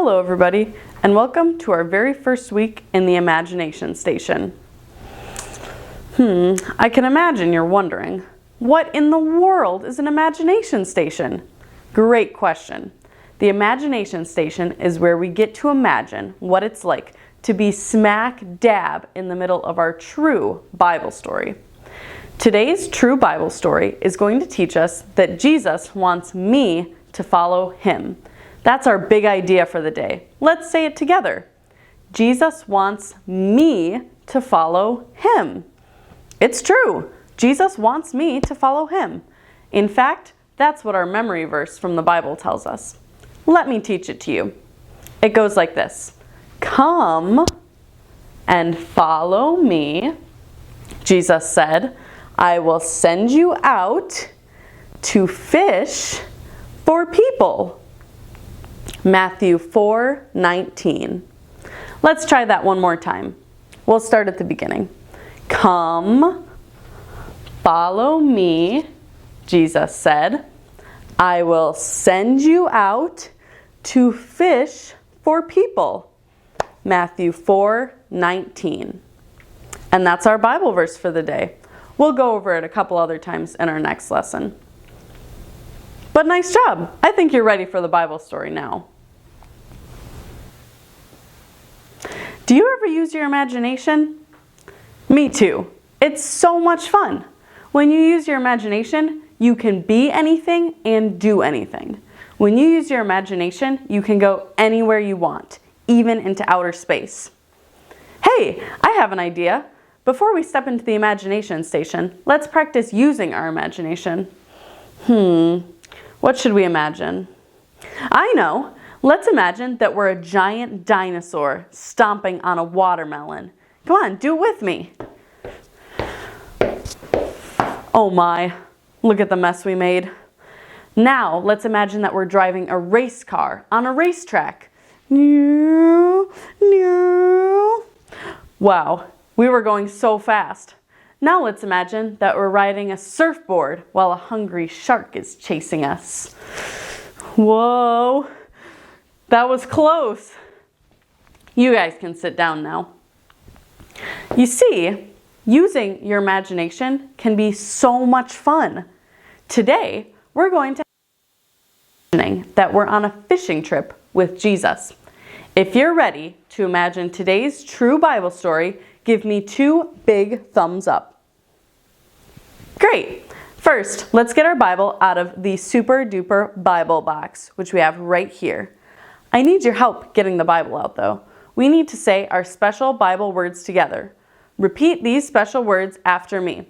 Hello everybody, and welcome to our very first week in the Imagination Station. I can imagine you're wondering, what in the world is an imagination station? Great question. The Imagination Station is where we get to imagine what it's like to be smack dab in the middle of our true Bible story. Today's true Bible story is going to teach us that Jesus wants me to follow him. That's our big idea for the day. Let's say it together. Jesus wants me to follow him. It's true. Jesus wants me to follow him. In fact, that's what our memory verse from the Bible tells us. Let me teach it to you. It goes like this. Come and follow me. Jesus said, I will send you out to fish for people. Matthew 4:19. Let's try that one more time. We'll start at the beginning. Come, follow me, Jesus said. I will send you out to fish for people. Matthew 4:19. And that's our Bible verse for the day. We'll go over it a couple other times in our next lesson. But nice job. I think you're ready for the Bible story now. Do you ever use your imagination? Me too. It's so much fun. When you use your imagination, you can be anything and do anything. When you use your imagination, you can go anywhere you want, even into outer space. Hey, I have an idea. Before we step into the Imagination Station, let's practice using our imagination. What should we imagine? I know. Let's imagine that we're a giant dinosaur stomping on a watermelon. Come on, do it with me. Oh my, look at the mess we made. Now, let's imagine that we're driving a race car on a racetrack. Wow, we were going so fast. Now let's imagine that we're riding a surfboard while a hungry shark is chasing us. Whoa, that was close. You guys can sit down now. You see, using your imagination can be so much fun. Today, we're going to imagine that we're on a fishing trip with Jesus. If you're ready to imagine today's true Bible story, give me 2 big thumbs up. Great. First, let's get our Bible out of the super duper Bible box, which we have right here. I need your help getting the Bible out though. We need to say our special Bible words together. Repeat these special words after me.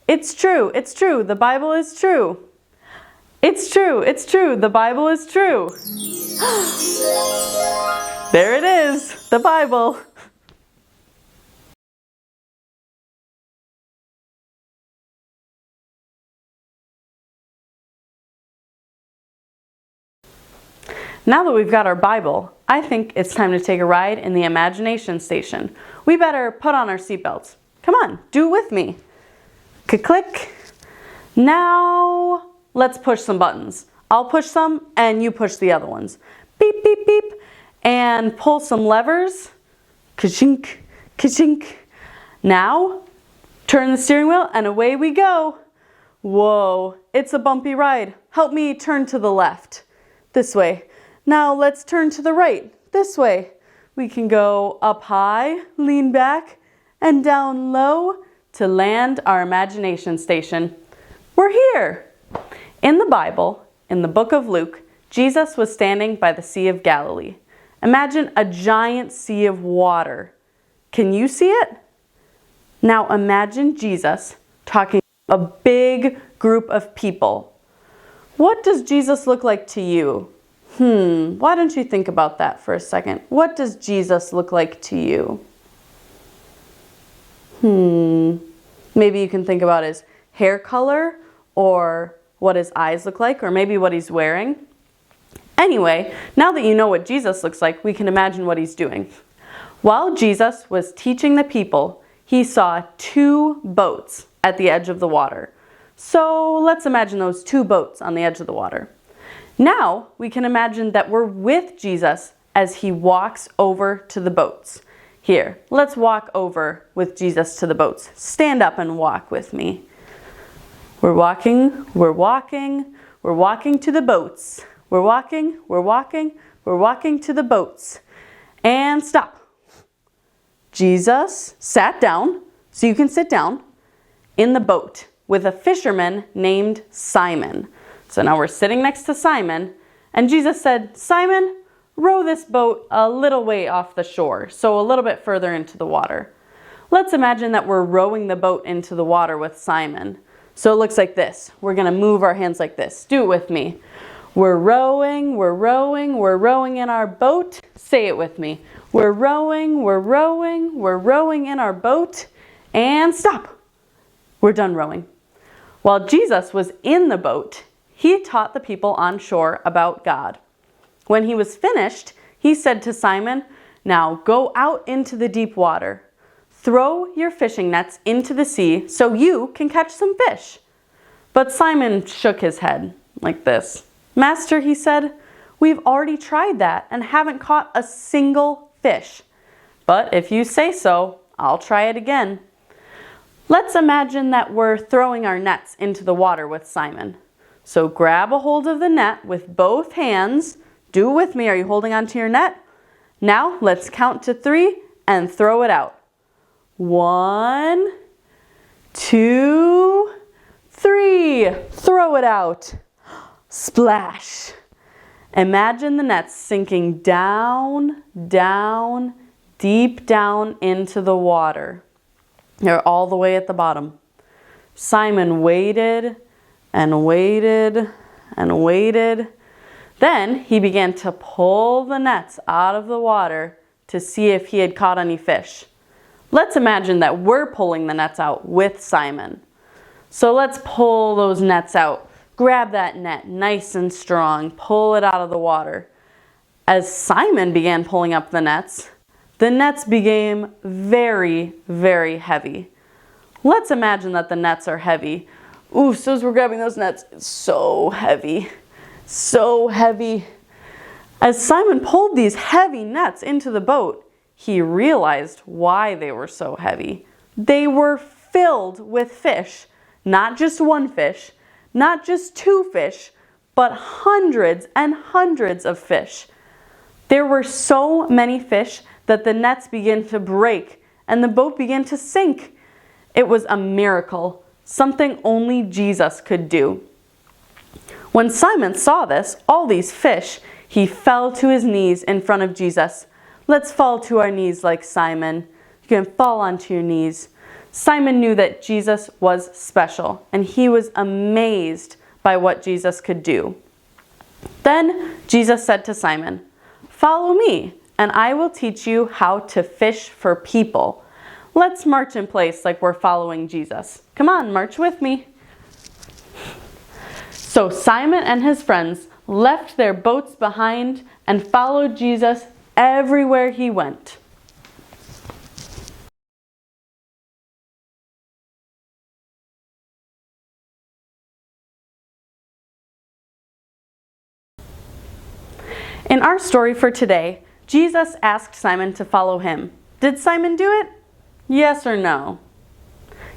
It's true, the Bible is true. It's true, the Bible is true. There it is, the Bible. Now that we've got our Bible, I think it's time to take a ride in the Imagination Station. We better put on our seatbelts. Come on, do it with me. Click. Now, let's push some buttons. I'll push some and you push the other ones. Beep, beep, beep. And pull some levers. Ka-chink, ka-chink. Now, turn the steering wheel and away we go. Whoa, it's a bumpy ride. Help me turn to the left. This way. Now let's turn to the right, this way. We can go up high, lean back, and down low to land our imagination station. We're here. In the Bible, in the book of Luke, Jesus was standing by the Sea of Galilee. Imagine a giant sea of water. Can you see it? Now imagine Jesus talking to a big group of people. What does Jesus look like to you? Why don't you think about that for a second? What does Jesus look like to you? Maybe you can think about his hair color or what his eyes look like or maybe what he's wearing. Anyway, now that you know what Jesus looks like, we can imagine what he's doing. While Jesus was teaching the people, he saw 2 boats at the edge of the water. So let's imagine those 2 boats on the edge of the water. Now we can imagine that we're with Jesus as he walks over to the boats. Here, let's walk over with Jesus to the boats. Stand up and walk with me. We're walking to the boats. We're walking to the boats. And stop. Jesus sat down, so you can sit down, in the boat with a fisherman named Simon. So now we're sitting next to Simon, and Jesus said, Simon, row this boat a little way off the shore, so a little bit further into the water. Let's imagine that we're rowing the boat into the water with Simon. So it looks like this. We're going to move our hands like this. Do it with me. We're rowing in our boat. Say it with me. We're rowing in our boat. And stop. We're done rowing. While Jesus was in the boat, he taught the people on shore about God. When he was finished, he said to Simon, now go out into the deep water. Throw your fishing nets into the sea so you can catch some fish. But Simon shook his head like this. Master, he said, we've already tried that and haven't caught a single fish. But if you say so, I'll try it again. Let's imagine that we're throwing our nets into the water with Simon. So grab a hold of the net with both hands. Do it with me. Are you holding onto your net? Now let's count to 3 and throw it out. 1, 2, 3. Throw it out. Splash. Imagine the nets sinking down, deep down into the water. They're all the way at the bottom. Simon waited and waited and waited. Then he began to pull the nets out of the water to see if he had caught any fish. Let's imagine that we're pulling the nets out with Simon. So let's pull those nets out. Grab that net nice and strong. Pull it out of the water. As Simon began pulling up the nets became very, very heavy. Let's imagine that the nets are heavy. Ooh, so as we're grabbing those nets, it's so heavy. So heavy. As Simon pulled these heavy nets into the boat, he realized why they were so heavy. They were filled with fish. Not just one fish, not just 2 fish, but hundreds and hundreds of fish. There were so many fish that the nets began to break and the boat began to sink. It was a miracle, something only Jesus could do. When Simon saw this, all these fish, he fell to his knees in front of Jesus. Let's fall to our knees like Simon. You can fall onto your knees. Simon knew that Jesus was special, and he was amazed by what Jesus could do. Then Jesus said to Simon, "Follow me, and I will teach you how to fish for people." Let's march in place like we're following Jesus. Come on, march with me. So Simon and his friends left their boats behind and followed Jesus everywhere he went. In our story for today, Jesus asked Simon to follow him. Did Simon do it? Yes or no?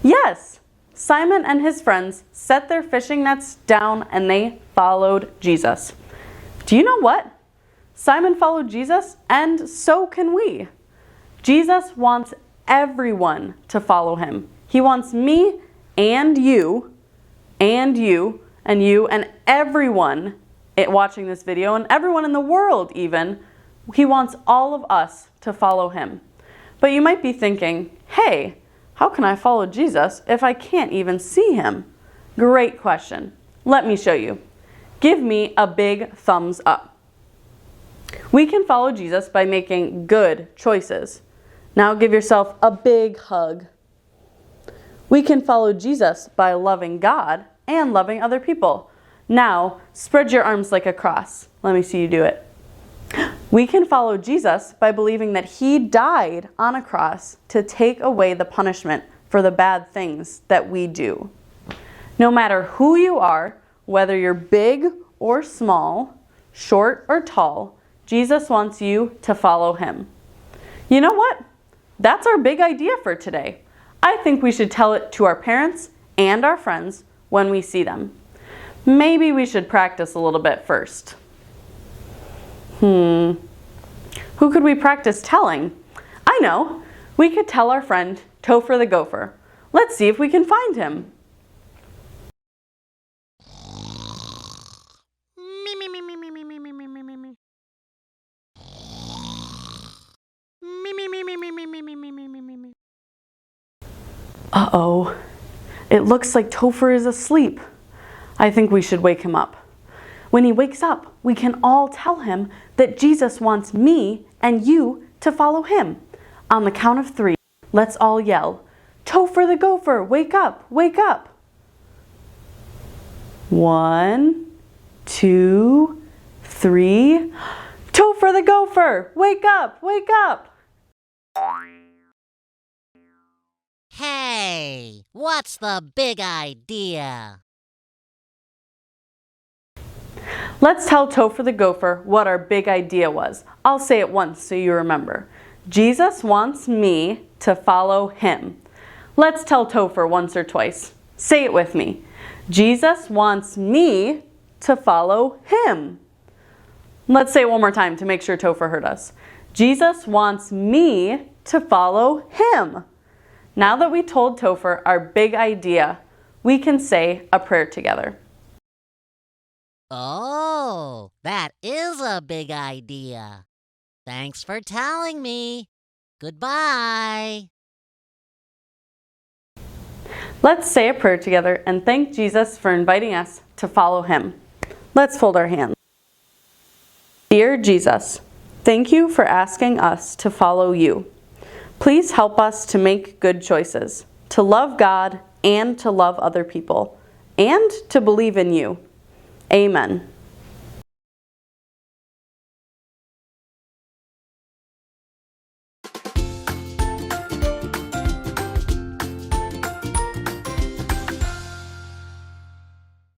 Yes! Simon and his friends set their fishing nets down and they followed Jesus. Do you know what? Simon followed Jesus, and so can we. Jesus wants everyone to follow him. He wants me and you and you and you and everyone watching this video and everyone in the world even. He wants all of us to follow him. But you might be thinking, hey, how can I follow Jesus if I can't even see him? Great question. Let me show you. Give me a big thumbs up. We can follow Jesus by making good choices. Now give yourself a big hug. We can follow Jesus by loving God and loving other people. Now spread your arms like a cross. Let me see you do it. We can follow Jesus by believing that he died on a cross to take away the punishment for the bad things that we do. No matter who you are, whether you're big or small, short or tall, Jesus wants you to follow him. You know what? That's our big idea for today. I think we should tell it to our parents and our friends when we see them. Maybe we should practice a little bit first. Who could we practice telling? I know. We could tell our friend Topher the gopher. Let's see if we can find him. Uh-oh. It looks like Topher is asleep. I think we should wake him up. When he wakes up, we can all tell him that Jesus wants me and you to follow him. On the count of 3, let's all yell, "Topher the gopher, wake up, wake up." 1, 2, 3. Topher the gopher, wake up, wake up. Hey, what's the big idea? Let's tell Topher the gopher what our big idea was. I'll say it once so you remember. Jesus wants me to follow him. Let's tell Topher once or twice. Say it with me. Jesus wants me to follow him. Let's say it one more time to make sure Topher heard us. Jesus wants me to follow him. Now that we told Topher our big idea, we can say a prayer together. Oh, that is a big idea. Thanks for telling me. Goodbye. Let's say a prayer together and thank Jesus for inviting us to follow him. Let's fold our hands. Dear Jesus, thank you for asking us to follow you. Please help us to make good choices, to love God and to love other people, and to believe in you. Amen.